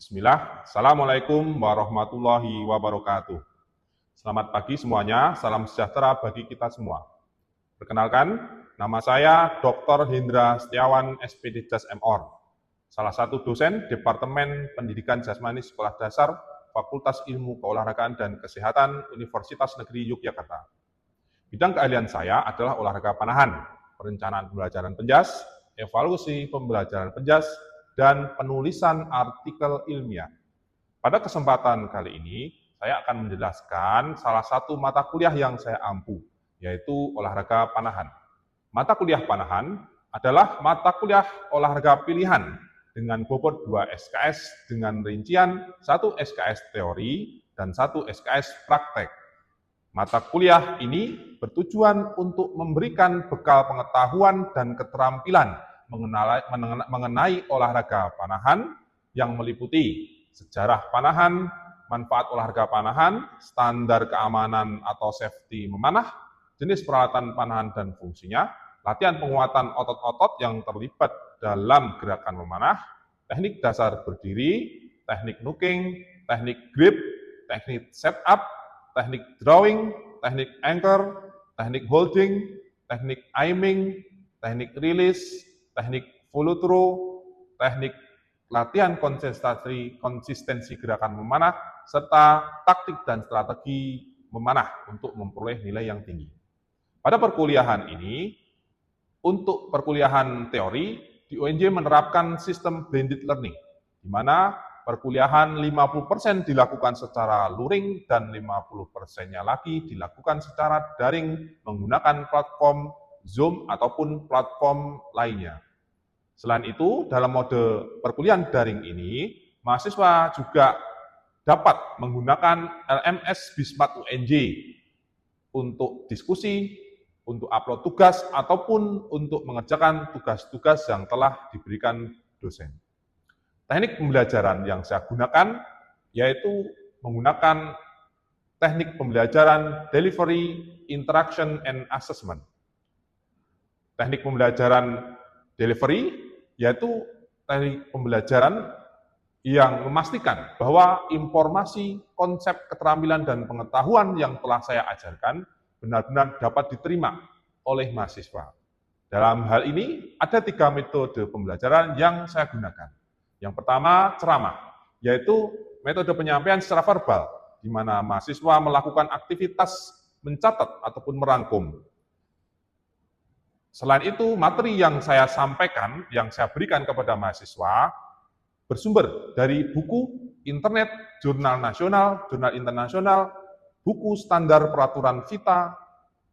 Bismillah, Assalamualaikum warahmatullahi wabarakatuh. Selamat pagi semuanya, salam sejahtera bagi kita semua. Perkenalkan, nama saya Dr. Hendra Setiawan, SPD Jas MOr, salah satu dosen Departemen Pendidikan Jasmani Sekolah Dasar Fakultas Ilmu Keolahragaan dan Kesehatan Universitas Negeri Yogyakarta. Bidang keahlian saya adalah olahraga panahan, perencanaan pembelajaran penjas, evaluasi pembelajaran penjas, dan penulisan artikel ilmiah. Pada kesempatan kali ini, saya akan menjelaskan salah satu mata kuliah yang saya ampu, yaitu olahraga panahan. Mata kuliah panahan adalah mata kuliah olahraga pilihan dengan bobot 2 SKS dengan rincian 1 SKS teori dan 1 SKS praktek. Mata kuliah ini bertujuan untuk memberikan bekal pengetahuan dan keterampilan mengenai olahraga panahan yang meliputi sejarah panahan, manfaat olahraga panahan, standar keamanan atau safety memanah, jenis peralatan panahan dan fungsinya, latihan penguatan otot-otot yang terlibat dalam gerakan memanah, teknik dasar berdiri, teknik nooking, teknik grip, teknik setup, teknik drawing, teknik anchor, teknik holding, teknik aiming, teknik release, teknik follow through, teknik latihan konsistensi gerakan memanah, serta taktik dan strategi memanah untuk memperoleh nilai yang tinggi. Pada perkuliahan ini, untuk perkuliahan teori, di UNJ menerapkan sistem blended learning, di mana perkuliahan 50% dilakukan secara luring dan 50%-nya lagi dilakukan secara daring menggunakan platform Zoom ataupun platform lainnya. Selain itu, dalam mode perkuliahan daring ini, mahasiswa juga dapat menggunakan LMS Bismart UNJ untuk diskusi, untuk upload tugas, ataupun untuk mengerjakan tugas-tugas yang telah diberikan dosen. Teknik pembelajaran yang saya gunakan yaitu menggunakan teknik pembelajaran delivery, interaction, and assessment. Teknik pembelajaran delivery yaitu teknik pembelajaran yang memastikan bahwa informasi, konsep, keterampilan, dan pengetahuan yang telah saya ajarkan benar-benar dapat diterima oleh mahasiswa. Dalam hal ini, ada 3 metode pembelajaran yang saya gunakan. Yang pertama, ceramah, yaitu metode penyampaian secara verbal, di mana mahasiswa melakukan aktivitas mencatat ataupun merangkum. Selain itu, materi yang saya sampaikan, yang saya berikan kepada mahasiswa, bersumber dari buku, internet, jurnal nasional, jurnal internasional, buku standar peraturan VITA,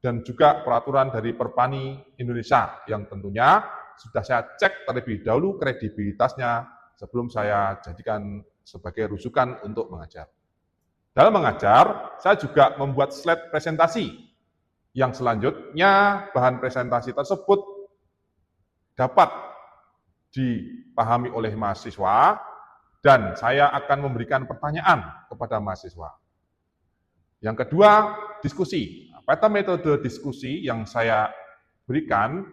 dan juga peraturan dari Perpani Indonesia, yang tentunya sudah saya cek terlebih dahulu kredibilitasnya sebelum saya jadikan sebagai rujukan untuk mengajar. Dalam mengajar, saya juga membuat slide presentasi, yang selanjutnya bahan presentasi tersebut dapat dipahami oleh mahasiswa dan saya akan memberikan pertanyaan kepada mahasiswa. Yang kedua, diskusi. Pada metode diskusi yang saya berikan,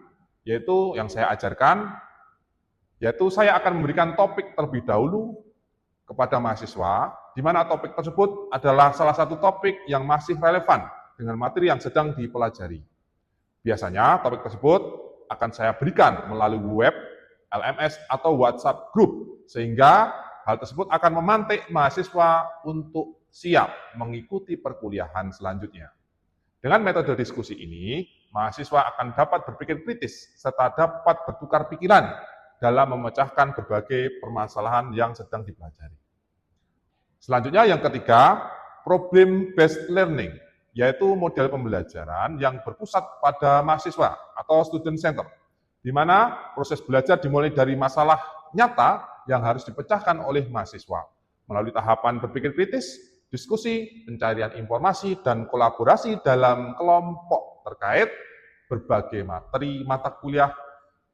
yaitu yang saya ajarkan, yaitu saya akan memberikan topik terlebih dahulu kepada mahasiswa, di mana topik tersebut adalah salah satu topik yang masih relevan dengan materi yang sedang dipelajari. Biasanya topik tersebut akan saya berikan melalui web, LMS, atau WhatsApp group, sehingga hal tersebut akan memantik mahasiswa untuk siap mengikuti perkuliahan selanjutnya. Dengan metode diskusi ini, mahasiswa akan dapat berpikir kritis, serta dapat bertukar pikiran dalam memecahkan berbagai permasalahan yang sedang dipelajari. Selanjutnya yang ketiga, problem-based learning, yaitu model pembelajaran yang berpusat pada mahasiswa atau student center, di mana proses belajar dimulai dari masalah nyata yang harus dipecahkan oleh mahasiswa melalui tahapan berpikir kritis, diskusi, pencarian informasi, dan kolaborasi dalam kelompok terkait berbagai materi mata kuliah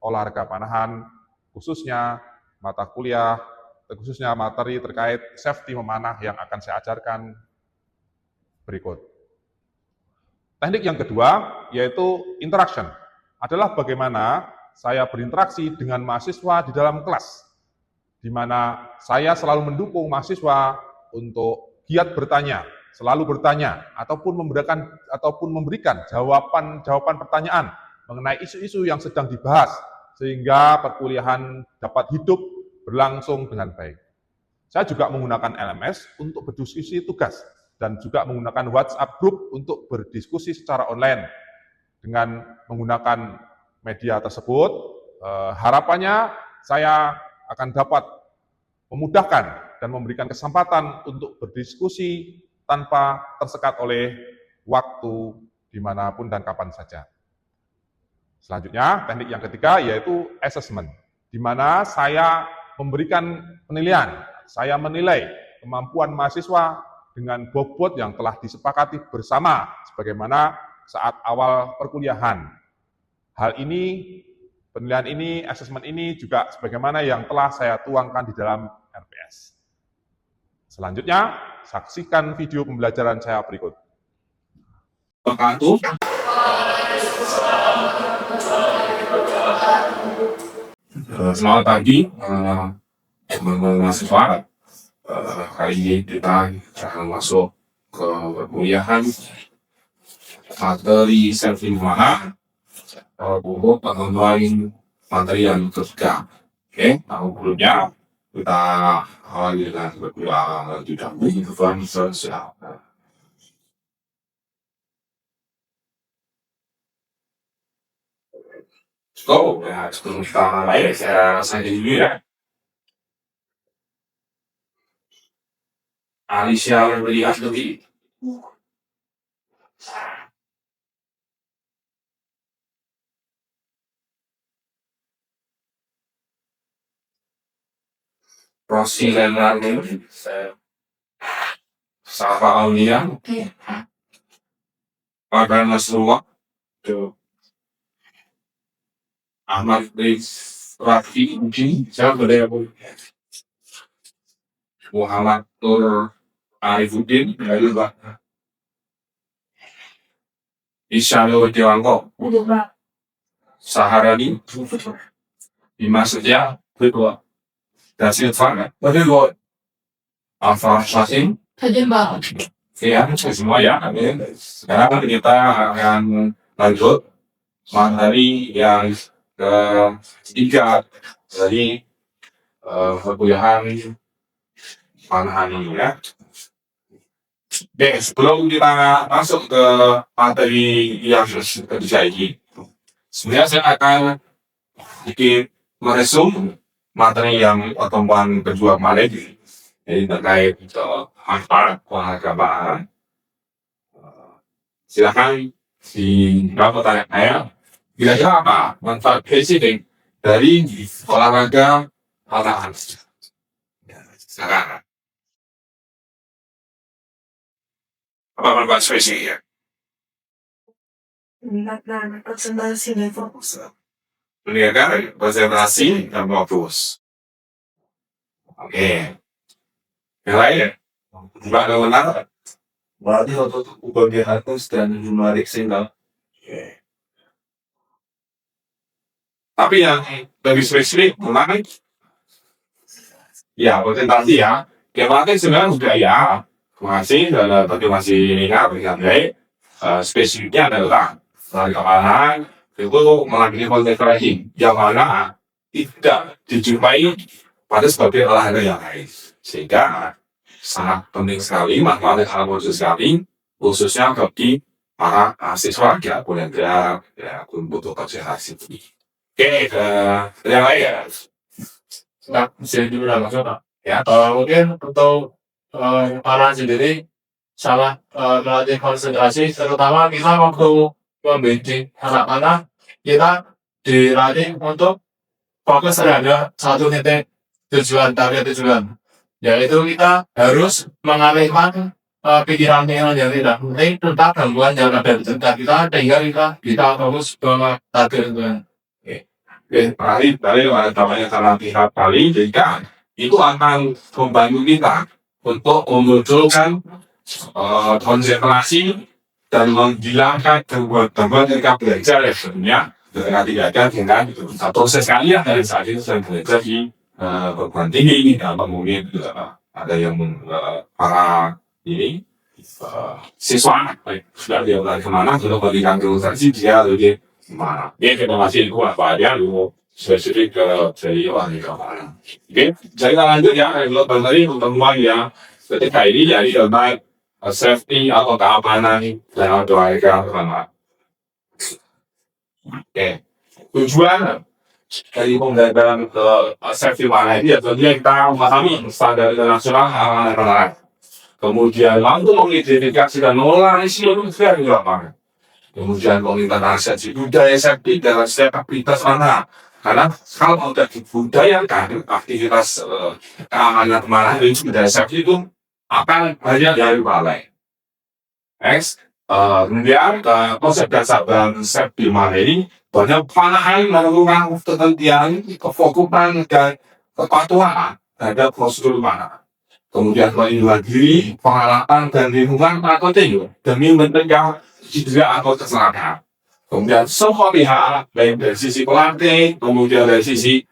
olahraga panahan, khususnya materi terkait safety memanah yang akan saya ajarkan berikut. Teknik yang kedua, yaitu interaction, adalah bagaimana saya berinteraksi dengan mahasiswa di dalam kelas, di mana saya selalu mendukung mahasiswa untuk giat bertanya, selalu bertanya, ataupun memberikan jawaban pertanyaan mengenai isu-isu yang sedang dibahas, sehingga perkuliahan dapat hidup berlangsung dengan baik. Saya juga menggunakan LMS untuk berdiskusi tugas, dan juga menggunakan WhatsApp group untuk berdiskusi secara online. Dengan menggunakan media tersebut, harapannya saya akan dapat memudahkan dan memberikan kesempatan untuk berdiskusi tanpa tersekat oleh waktu dimanapun dan kapan saja. Selanjutnya, teknik yang ketiga yaitu assessment, di mana saya memberikan penilaian, saya menilai kemampuan mahasiswa dengan bobot yang telah disepakati bersama sebagaimana saat awal perkuliahan. Hal ini, penilaian ini, assessment ini juga sebagaimana yang telah saya tuangkan di dalam RPS. Selanjutnya, saksikan video pembelajaran saya berikut. Selamat pagi, teman-teman mahasiswa. Kali ini kita akan masuk ke perkuliahan materi self-informasi untuk pengembangan materi yang ketiga. Oke, sebelumnya kita awali dengan berdoa terlebih dahulu. Tuhan Yesus. Ya, sebelum kita mulai, saya dulu ya. Alicia melihat lebih. Prosilenan ini, Safa Aulia, pada Nasrullah, Ahmad Rafi, siapa dia? Muhammad Nur Arifuddin, Isyano Dewangko, Saharani, Dimas Setia, kedua, Dasil Fang, kedua, Alfa Sasim, ya, semua ya. Sekarang kita akan lanjut materi yang ketiga dari perkuliahan Panahan ini ya. Oke, sebelum kita masuk ke materi yang ketiga ini, sebenarnya saya akan sedikit meresum materi yang pertemuan kedua kemarin, jadi terkait manfaat keagamaan. Silakan dijawab pertanyaan saya. Kira-kira apa manfaat spesifik dari olahraga panahan? Silakan. Apa manfaat spesifiknya? Meningkatkan konsentrasi dan fokus. Meningkatkan konsentrasi dan fokus. Oke. Yang lain? Bagaimana? Berarti otot bagian atas dan menarik sehingga. Oke. Tapi yang lebih spesifik menarik, ya konsentrasi ya. Yang penting sebenarnya sudah ya. Masih tapi masih ingat dengan baik. Spesifiknya adalah olahraga itu melatih konsentrasi yang mana tidak dijumpai pada sebagai olahraga yang lain, sehingga sangat penting sekali manfaatnya sangat bagus sekali, khususnya bagi para mahasiswa yang butuh konsentrasi. Oke, yang lain ya. Nah, bisa dulu lah maksudnya. Ya. Mungkin untuk para sendiri salah melatih konsentrasi, terutama kita waktu membimbing anak-anak, kita dilatih untuk fokus terhadap satu titik target tujuan, yaitu kita harus mengalihkan pikiran-pikiran yang tidak penting tentang gangguan yang ada di sekitar kita, sehingga kita bisa fokus ke target tujuan. Oke, dari namanya cara pihak kali, jika itu akan membantu kita untuk memunculkan konsentrasi dan menghilangkan gangguan ketika belajar ya sebenarnya. Ketika tidak ada dengan proses kalian dari saat itu saya belajar di perguruan tinggi, atau mungkin ada yang para ini siswa sudah dia lari kemana, sudah berikan ilustrasi dia lebih kemana. Dia kita masih apa dia dulu spesifik ke dari lari kemana. Oke, saya lanjut ya. Kalau tadi teman-teman ya, ketika ini jadi tentang safety atau keamanan dalam olahraga kemana. Oke, tujuan dari pembelajaran ke safety mana ini ya tentunya kita memahami standar internasional keamanan olahraga. Kemudian mampu mengidentifikasi dan mengolah risiko di lapangan. Kemudian mengimplementasi budaya safety dalam setiap aktivitas mana. Karena kalau sudah dibudayakan aktivitas keamanan kemana itu budaya safety itu akan banyak dari balai. Next, kemudian konsep dasar dan safety mana ini banyak pengalaman melakukan ketentuan, kefokusan dan kepatuhan terhadap prosedur mana. Kemudian melindungi diri, pengalaman dan lingkungan atau penting demi mencegah cedera atau kecelakaan. Kemudian semua pihak, baik dari sisi pelatih, kemudian dari sisi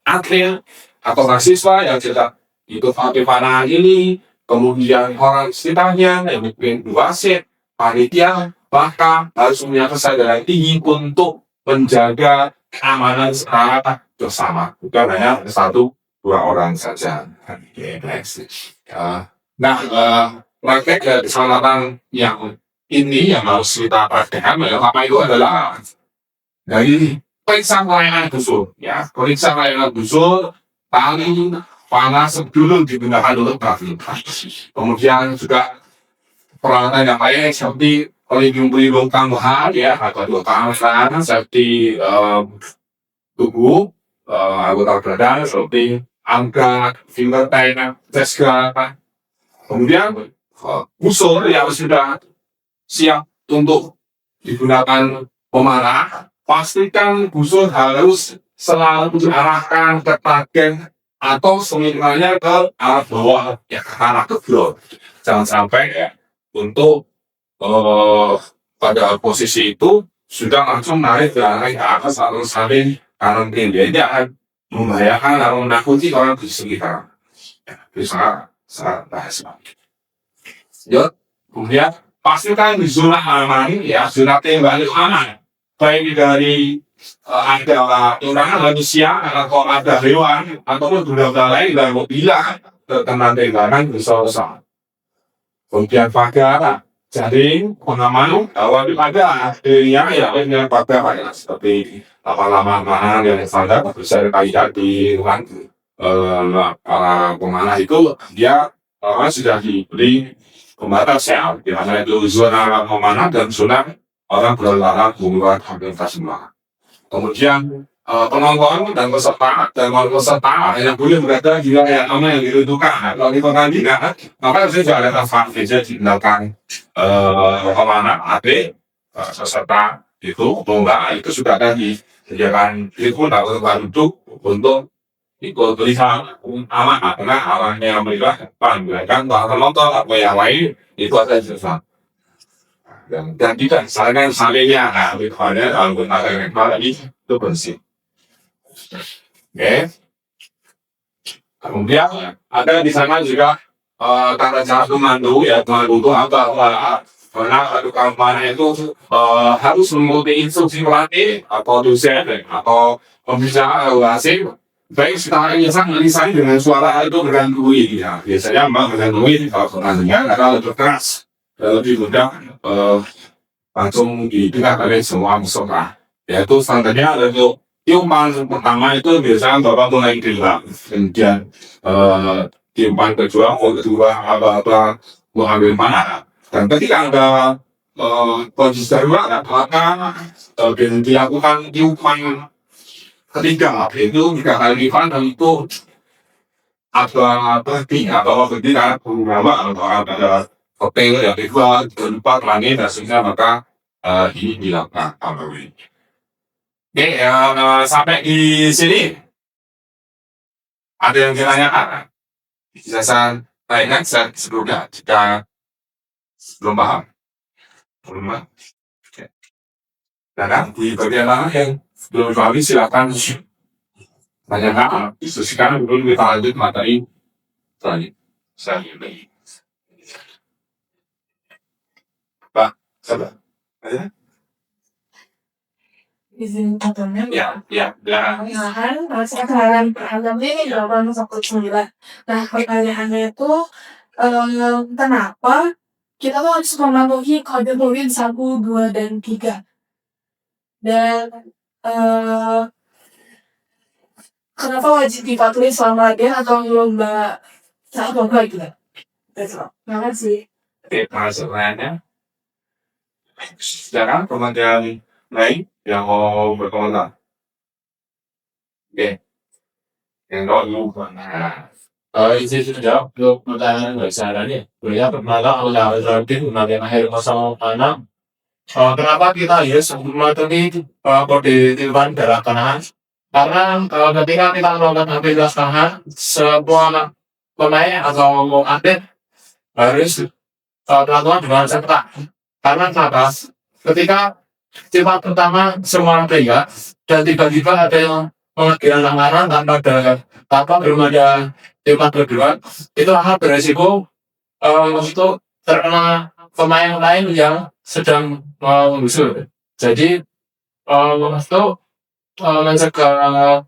atlet atau mahasiswa yang tidak ikut panah ini, kemudian orang sekitarnya, yang mungkin wasit, panitia, bahkan harus punya kesadaran tinggi untuk menjaga keamanan secara bersama, bukan hanya satu dua orang saja. Okay, next. Nah, praktek keselamatan yang ini yang harus kita praktekkan apa itu adalah dari periksa layanan busur, ya, periksa layanan busur, tali, panas sebelum digunakan untuk beraktivitas. Kemudian juga peralatan yang lain seperti pelindung tambahan, ya, atau keamanan seperti tubuh, anggota badan seperti angka, finger tank, chest guard. Kemudian busur yang sudah siap untuk digunakan pemanah, pastikan busur harus selalu diarahkan ke target atau seminimalnya ke arah bawah, ya, ke arah ke floor. Jangan sampai ya untuk pada posisi itu sudah langsung naik ke atas atau saling kanan kiri. Jadi akan membahayakan atau menakuti orang di sekitar. Ya, bisa sangat bahas. Yuk, kemudian pastikan di zona aman, ya, zona tembak itu aman. Baik dari ada orang manusia atau ada hewan ataupun benda lain dan bila terkena tembakan besar-besar. Kemudian pagar, jaring, pengaman, awal pada akhirnya ya dengan pagar seperti lama-lama yang standar bisa dikait di ruang para pemanah itu dia sudah diberi pembatas ya, di mana itu zona pemanah dan zona orang berlarang menggunakan aktivitas semua. Kemudian penonton dan peserta yang boleh berada di wilayah aman yang ditentukan. Kalau di pertandingan, maka harusnya juga ada tempat bisa digunakan pemanah atlet peserta itu lomba itu sudah ada disediakan itu atau tempat duduk untuk ikut lihat aman karena arahnya mereka kan penonton atau yang lain itu ada di sana. Dan tidak salingnya, nah, misalnya menggunakan kepala itu bersih. Oke. Kemudian ada di sana juga tata cara pemandu, ya, pemandu itu apa? Karena kampanye itu harus mengikuti instruksi pelatih atau dosen atau pembicara asing. Baik secara lisan dengan suara itu bergantui, ya. Biasanya memang bergantui kalau pertandingan karena lebih keras. Lebih mudah langsung didengar oleh semua peserta. Yaitu standarnya untuk tiupan pertama itu biasanya bapak mulai dibilang, kemudian tiupan kedua apa mengambil mana. Dan ketika ada kondisi darurat, maka dilakukan tiupan ketiga. Itu jika kali lipat dan itu ada berhenti atau tidak beberapa atau ada hotel yang kedua, keempat, langit, dan seterusnya, maka ini dilakukan kembali. Oke, sampai di sini ada yang ditanyakan. Bisa saya tanyakan sebelumnya jika belum paham. Oke. Dan di bagian mana yang belum paham silakan Banyak hal. Sekarang belum kita lanjut materi selanjutnya. Pak, sabar. Izin contohnya Ya. pertengahan sekarang ini 8/9. Nah, pertanyaannya itu kenapa kita tuh harus mematuhi kode Boolean 1, 2, dan 3? Dan kenapa wajib dipatuhi selama dia atau lomba saat lomba gitu? Terima kasih. Oke, masalahnya. Sekarang kemudian lain yang mau berkomentar. Oke. Yang dulu. Izin sudah untuk pertanyaan dari saya nih. Beliau bermata oleh Al-Zadin mengenai akhir masa tanam. Kenapa kita harus mematuhi kode tiruan darah kanan? Karena ketika kita melakukan aktivitas tangan, semua pemain atau atlet harus melakukan dengan serta. Karena kenapa? Ketika cepat pertama semua tiga dan tiba-tiba ada yang mengambil langgaran tanpa belum ada cepat kedua, itu akan beresiko untuk terkena pemain lain yang sedang menyusul. Jadi untuk mencegah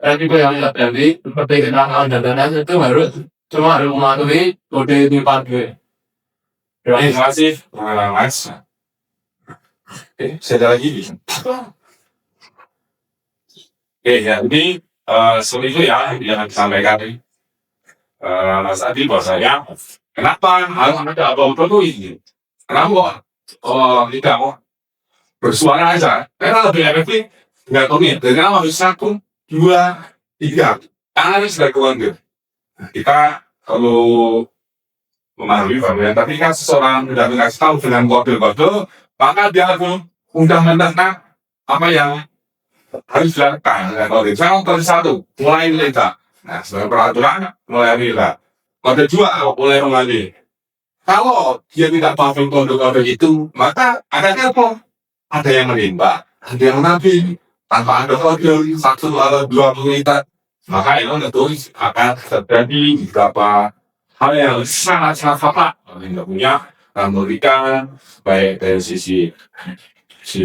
resiko yang terjadi seperti kecelakaan dan lain-lain itu harus mematuhi kode tiruan gue. Terima kasih, Mas. Oke, saya ada lagi. Oke, ya ini seperti itu ya yang disampaikan Mas Adi bahwasanya kenapa harus ada apa-apa ini? Kenapa tidak mau bersuara aja? Karena lebih efektif nggak komit. Dengan harus 1, 2, 3. Harus dilakukan. Kita kalau memahami bahwa tapi kan seseorang tidak dikasih tahu dengan kode-kode, maka dia akan mudah menerka apa yang harus dilakukan. Kalau misalnya kode 1 mulai minta, nah sebagai peraturan mulai minta. Kode 2 mulai mengalih. Kalau dia tidak paham kode-kode itu, maka ada apa? Ada yang menimba, ada yang nabi, tanpa ada kode 1 atau 2 mengikat, maka itu tentu akan terjadi beberapa hal yang sangat fatal yang punya memberikan baik dari sisi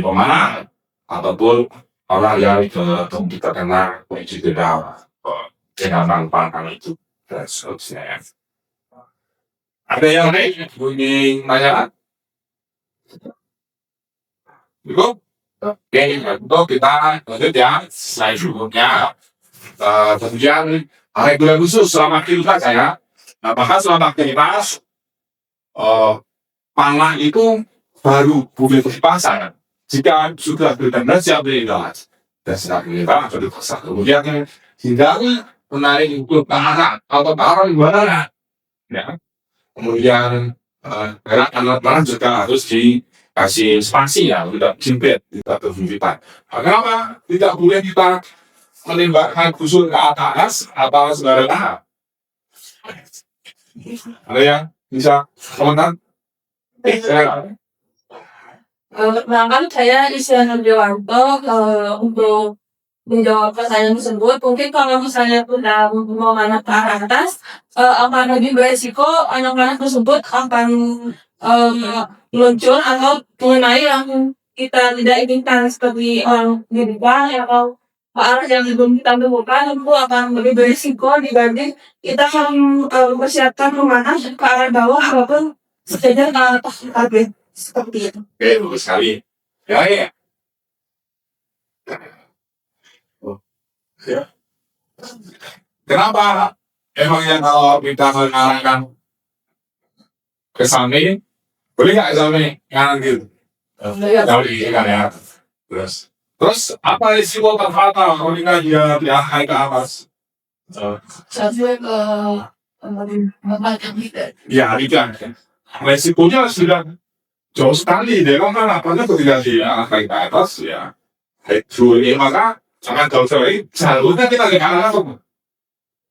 pemenang ataupun orang yang kita kenal cedera dengan pangkal itu dan seterusnya. Ada yang lain ingin tanya? Cukup? Oke, untuk kita lanjut ya. Selanjutnya, kemudian regulasi khusus selama aktivitas saya. Apakah selama aktivitas panah itu baru boleh dipasang jika sudah benar-benar siap diikat dan siap diikat atau dipasang. Kemudian hindari menarik ikut panah atau taruh di mana, ya. Kemudian alat panah juga harus dikasih spasi ya, tidak jimpit, tidak terjepit. Kenapa tidak boleh kita menembakkan busur ke atas atau sembarangan? Ada yang bisa komentar? Perkenalkan saya Isyana Dewanto untuk menjawab pertanyaan tersebut. Mungkin kalau misalnya sudah mau anak ke atas, akan lebih beresiko anak-anak tersebut akan meluncur atau mengenai yang kita tidak inginkan seperti orang di depan atau ke arah yang belum kita temukan, itu akan lebih beresiko dibanding kita mempersiapkan memanah ke arah bawah ataupun sejajar ke atas kabin seperti itu. Oke, bagus sekali. Ya. Ya. Kenapa emangnya kalau kita mengarahkan ke samping, boleh nggak ke samping kanan gitu? Jauh di kan ya. Terus apa risiko terfatal kalau kita dia ke atas? Sampai ke tempat yang tidak. Ya, tidak. Resikonya sudah jauh sekali. Dia kan apanya ketika dia naik ke atas ya. Maka jangan jauh sekali. Seharusnya kita ke kanan atau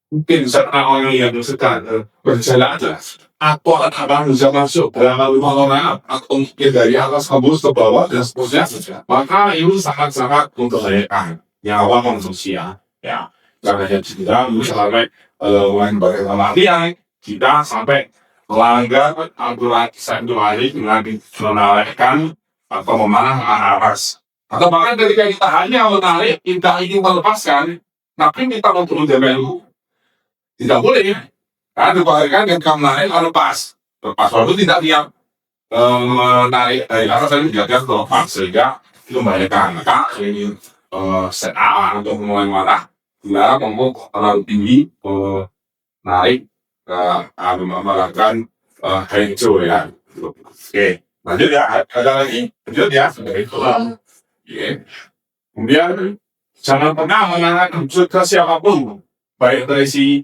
mungkin serta orang yang sedang berjalan aja. Atau akan bisa masuk dalam rumah orang atau mungkin dari atas kampus ke bawah dan seterusnya. Maka itu sangat-sangat membahayakan. yang awal manusia, ya. Karena cedera, sampai main latihan, kita sampai melanggar aturan santuari dengan menarikkan atau memanah aras. Atau bahkan ketika kita hanya menarik, kita ingin melepaskan, tapi kita mau turun dari tidak boleh. Karena dibalikan ketika menarik harus lepas waktu tidak diam menarik dari atas tadi tidak terlepas sehingga itu membahayakan. Maka ini set A untuk mulai marah dilarang ngomong terlalu tinggi naik melakukan hengco ya. Oke, lanjut ya. Ada lagi? Lanjut ya. Oke. Kemudian jangan pernah menanyakan ke siapapun, baik dari si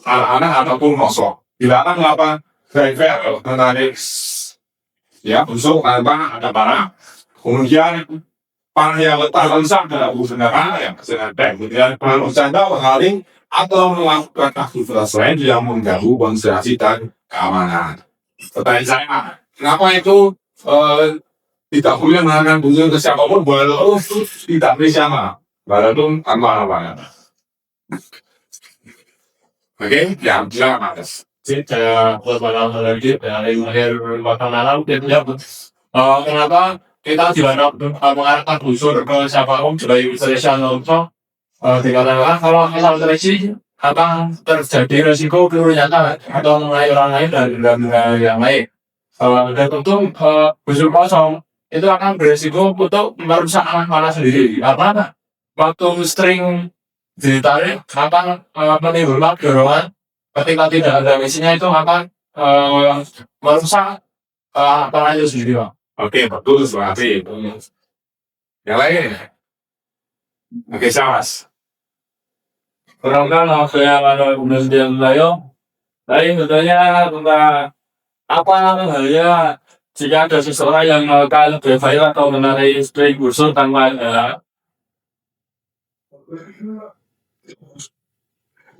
anak-anak ataupun mosok. Dilarang apa? Driver menarik ya busuk tanpa ada panah. Kemudian panah yang letak rensak dalam usaha yang kesenangan. Kemudian panah bercanda menghaling atau melakukan aktivitas lain yang mengganggu konsentrasi dan keamanan. Pertanyaan saya, kenapa itu tidak boleh menggunakan busuk ke siapapun walau tidak bersama, walau tanpa apa? Oke, ya, silakan Mas. Saya buat lagi dari lahir makanan dan ya, kenapa kita tidak mengarahkan busur ke siapapun sebagai solusi untuk dikatakan kalau kita terisi apa terjadi resiko kerusakan atau mengenai orang lain dan yang lain. Dan tentu busur kosong itu akan beresiko untuk merusak anak sendiri. Karena waktu string ditarik akan menimbulkan dorongan ketika tidak ada mesinnya itu akan merusak apa itu sendiri, Pak. Oke, betul sekali. Yang lain? Oke, Mas. Perkenalkan, saya Manuel Kemudian Layo. Tadi bertanya tentang apa bahaya jika ada seseorang yang melakukan berbahaya atau menarik string busur tanpa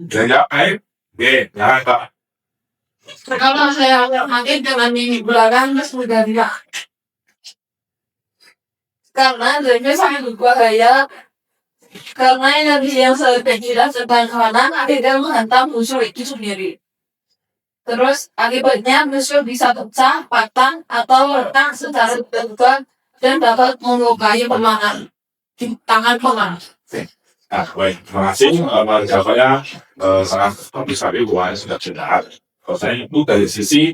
Jajak baik. Oke, ya Pak. Kalau saya kaget dengan ini belakang terus udah tidak. Karena driver sangat berbahaya. Karena energi yang tidak sedang kanan akhirnya menghantam musuh itu sendiri. Terus akibatnya musuh bisa pecah, patah, atau retak secara tiba-tiba dan dapat melukai pemanah di tangan pemanah. Nah, baik, terima kasih. Jawabannya sangat bagus sekali buat sudah jelas. Kalau saya itu dari sisi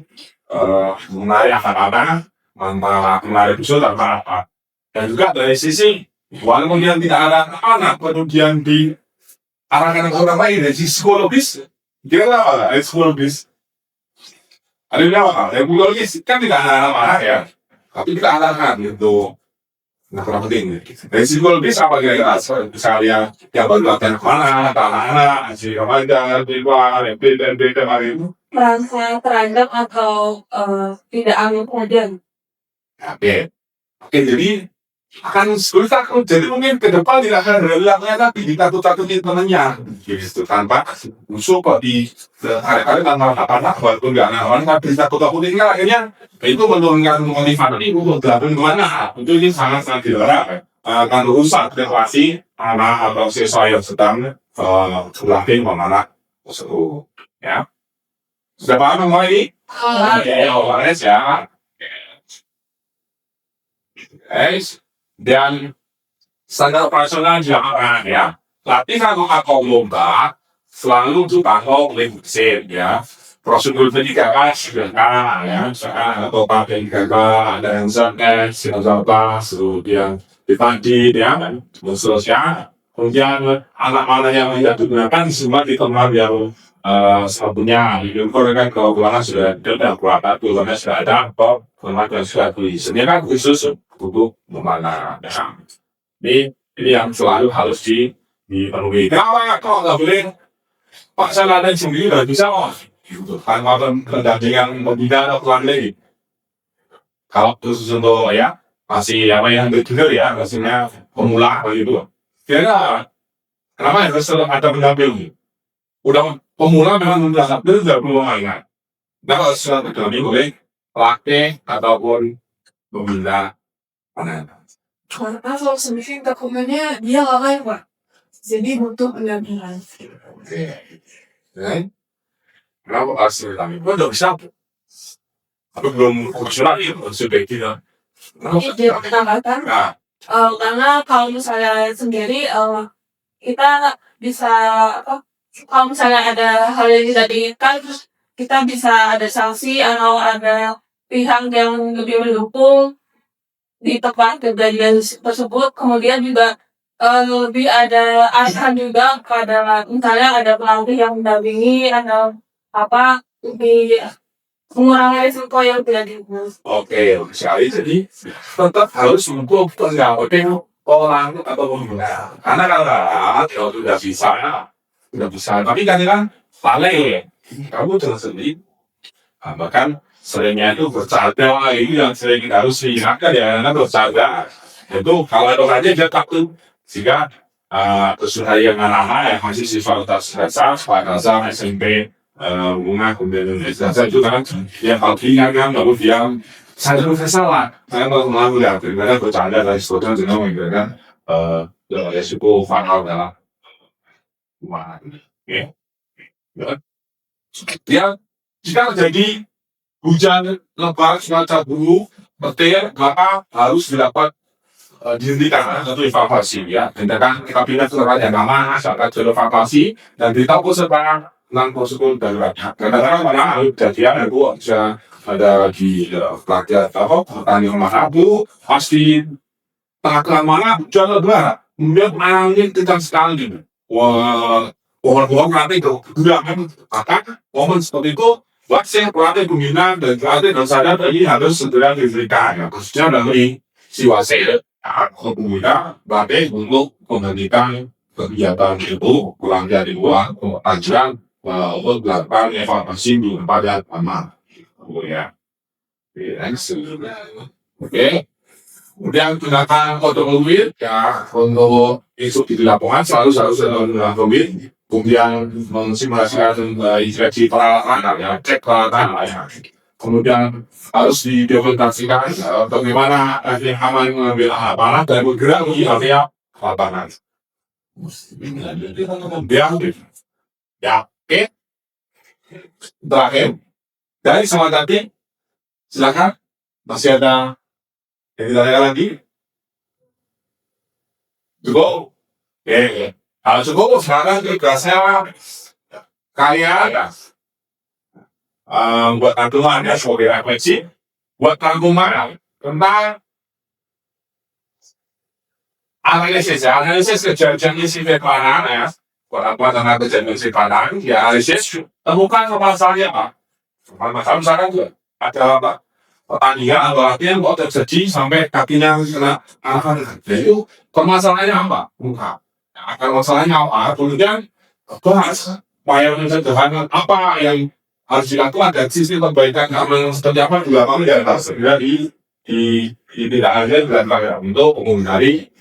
menarik anak-anak, menarik busur tanpa apa. Dan juga dari sisi walaupun dia tidak ada anak, kemudian diarahkan ke orang lain dari sisi psikologis, kira apa? Psikologis. Ada yang apa? Psikologis kan tidak ada anak ya, tapi kita arahkan gitu. Nah, kurang penting. Dari psikologis apa kira-kira? Misalnya, yang baru latihan kemana, anak-anak, si remaja, di luar, dan itu. Merasa terancam atau tidak aman saja. Oke, jadi akan sulit takut. Jadi mungkin ke depan tidak akan relaknya tapi ditakut-takutin temannya. Gitu, tanpa musuh kok di hari-hari tanpa anak walaupun nggak anak tapi ditakut-takutin kan akhirnya itu menurunkan motivasi untuk berlaku kemana. Itu ini sangat-sangat dilarang. Akan rusak relasi anak atau siswa yang sedang berlatih memanah musuh. Ya, sudah paham semua ini? Oke, awareness ya. Guys. Dan standar operasional jangan ya. Latihan atau lomba selalu dipakai oleh mesin ya. Prosedur pendidikan sederhana ya. Atau pakai ada yang sukses, yang apa, kemudian dipandi ya, sosial. Kemudian anak-anak yang tidak digunakan semua di tempat yang sabunnya. Itu kan kalau kemana sudah ada berapa tulisannya sudah ada kok. Kemudian sudah disediakan khusus untuk memanah. Ini yang selalu harus dipenuhi. Kenapa kok nggak boleh Pak Saladan sendiri nggak bisa kok? Tanpa pendampingan membina atau lagi. Kalau khusus untuk ya masih apa yang beginner ya, maksudnya pemula begitu. Kira kenapa harus ada pendamping? Udah pemula memang mendapat tidak perlu mainan. Nah kalau sudah pendamping boleh pelatih ataupun pembina. Karena kalau semifinal dokumennya dia nggak main, Pak. Jadi butuh pendampingan. Oke. Kan? Kenapa harus kami? Gua udah bisa. Aku belum profesional ya, sudah gitu. Ini dia menambahkan, Nah, karena kalau misalnya sendiri, kita bisa apa? Kalau misalnya ada hal yang tidak diinginkan, terus kita bisa ada sanksi atau ada pihak yang lebih mendukung di tempat kejadian tersebut. Kemudian juga lebih ada arahan juga kepada misalnya ada pelatih yang mendampingi atau apa lebih mengurangi risiko yang tidak diinginkan. oke, sekali. Jadi tetap harus untuk pendamping orang atau pembina. Karena kalau sudah bisa, sudah bisa. Tapi kan paling kamu jangan sendiri. Bahkan seringnya itu bercanda, ini yang sering harus diingatkan ya, karena bercanda. Itu kalau ada aja dia takut. Jika kesulitan yang anak-anak yang masih siswa dasar, sekolah dasar, SMP, bunga, kemudian dasar itu kan yang kalau diingatkan, lalu dia saya itu salah, saya mau melakukan daripada bercanda dan sebagainya dengan menggunakan resiko fatal dalam rumah. Oke, ya jika terjadi hujan lebat cuaca buruk, petir, maka harus didapat dihentikan atau evakuasi ya. Tindakan kita pindah ke tempat yang aman, saat evakuasi dan beritahu serta tentang prosedur darurat. Kadang-kadang mana kejadian itu bisa ada di pelatihan atau pertanian mana bu pasti tengah mana hujan lebat, kemudian angin kencang sekali. Wah, pohon-pohon nanti itu sudah maka momen seperti itu wasit pelatih pembina dan pelatih dan sadar ini harus segera diberikan khususnya dari si wasit pembina pelatih untuk menghentikan kegiatan itu kurang dari dua ajaran untuk melakukan evakuasi di tempat yang aman. Ya, oke. Kemudian gunakan otomobil ya untuk isu di lapangan selalu harus menggunakan mobil. Kemudian mensimulasikan inspeksi peralatan, ya, cek peralatan, ya. Kemudian harus didokumentasikan bagaimana yang aman mengambil amanah dan bergerak di area lapangan. Kemudian, ya, oke. Terakhir, dari semua tadi, silakan masih ada yang ditanyakan lagi? Cukup? Oke. Kalau cukup, sekarang tugasnya kalian buat rangkuman ya sebagai refleksi, buat rangkuman tentang analisis kejadian isi pepanan ya, buat apa tentang kejadian isi pepanan, ya analisis temukan masalahnya apa? Masalah misalkan juga ada apa? Pertandingan atau latihan kok terjadi sampai kakinya kena anak itu permasalahannya apa? Bukan. Akan masalahnya apa? Kemudian bahas upaya pencegahan apa yang harus dilakukan dan sisi perbaikan keamanan seperti apa juga kami harus segera tidak hanya dilakukan untuk menghindari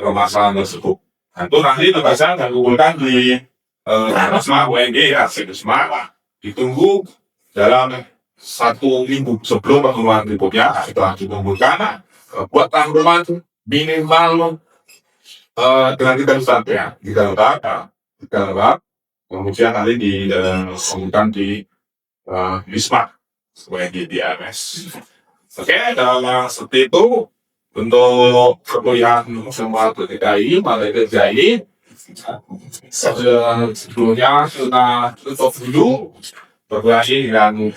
permasalahan tersebut. Dan itu nanti terbiasa dan kumpulkan di SMA UNG ya, SMA ditunggu dalam 1 minggu sebelum pertemuan berikutnya setelah dikumpulkan buat rangkuman minimal dengan kita ya kita lengkap kemudian nanti dikumpulkan di Wisma sebagai di AMS. Oke, dan seperti itu untuk perkuliahan semua ketika ini pada kerja ini sebelumnya kita tutup dulu berkelahi dan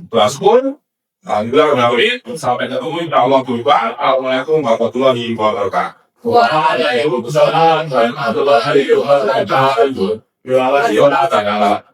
berlangsung. Alhamdulillah, sampai ketemu insya Allah berubah. Assalamualaikum warahmatullahi wabarakatuh. Waalaikumsalam warahmatullahi wabarakatuh. Terima kasih.